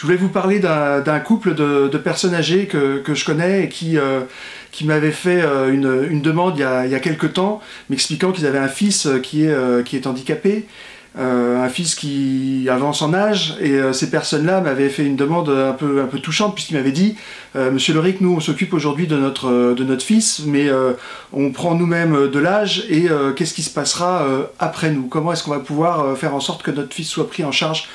Je voulais vous parler d'un couple de personnes âgées que je connais et qui m'avait fait une demande il y a quelque temps, m'expliquant qu'ils avaient un fils qui est handicapé, un fils qui avance en âge, et ces personnes-là m'avaient fait une demande un peu touchante, puisqu'ils m'avaient dit Monsieur Loric, nous on s'occupe aujourd'hui de notre fils, mais on prend nous-mêmes de l'âge, et qu'est-ce qui se passera après nous? Comment est-ce qu'on va pouvoir faire en sorte que notre fils soit pris en charge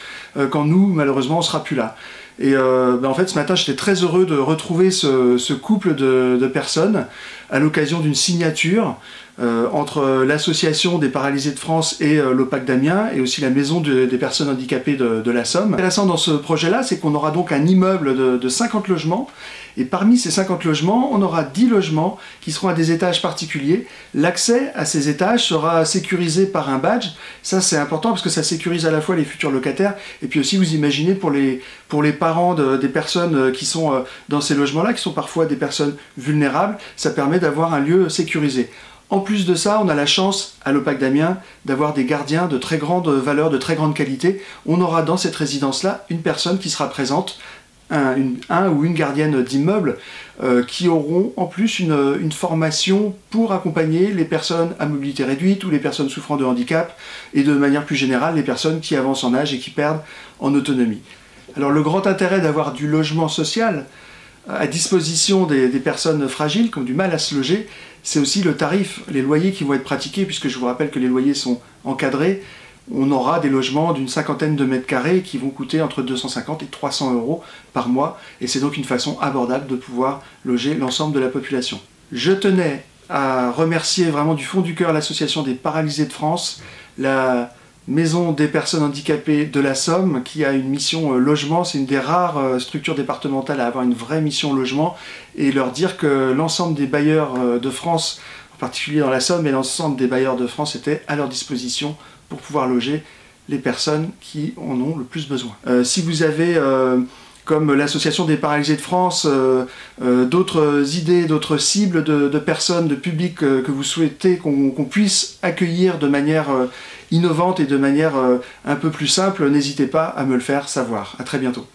quand nous, malheureusement, on sera plus là? Et en fait, ce matin, j'étais très heureux de retrouver ce couple de personnes à l'occasion d'une signature entre l'association des paralysés de France et l'OPAC d'Amiens, et aussi la maison des personnes handicapées de la Somme. Intéressant dans ce projet-là, c'est qu'on aura donc un immeuble de 50 logements, et parmi ces 50 logements, on aura 10 logements qui seront à des étages particuliers. L'accès à ces étages sera sécurisé par un badge. Ça, c'est important parce que ça sécurise à la fois les futurs locataires, et puis aussi, vous imaginez, pour les parents des personnes qui sont dans ces logements-là, qui sont parfois des personnes vulnérables, ça permet d'avoir un lieu sécurisé. En plus de ça, on a la chance, à l'OPAC d'Amiens, d'avoir des gardiens de très grande valeur, de très grande qualité. On aura dans cette résidence-là une personne qui sera présente, un ou une gardienne d'immeuble, qui auront en plus une formation pour accompagner les personnes à mobilité réduite ou les personnes souffrant de handicap, et de manière plus générale, les personnes qui avancent en âge et qui perdent en autonomie. Alors le grand intérêt d'avoir du logement social à disposition des personnes fragiles qui ont du mal à se loger, c'est aussi le tarif, les loyers qui vont être pratiqués, puisque je vous rappelle que les loyers sont encadrés. On aura des logements d'une cinquantaine de mètres carrés qui vont coûter entre 250 et 300 € par mois, et c'est donc une façon abordable de pouvoir loger l'ensemble de la population. Je tenais à remercier vraiment du fond du cœur l'association des paralysés de France, la Maison des personnes handicapées de la Somme, qui a une mission logement. C'est une des rares structures départementales à avoir une vraie mission logement, et leur dire que l'ensemble des bailleurs de France, en particulier dans la Somme, et l'ensemble des bailleurs de France étaient à leur disposition pour pouvoir loger les personnes qui en ont le plus besoin. Si vous avez, comme l'association des paralysés de France, d'autres idées, d'autres cibles de personnes, de publics que vous souhaitez qu'on puisse accueillir de manière innovante et de manière un peu plus simple, n'hésitez pas à me le faire savoir. À très bientôt.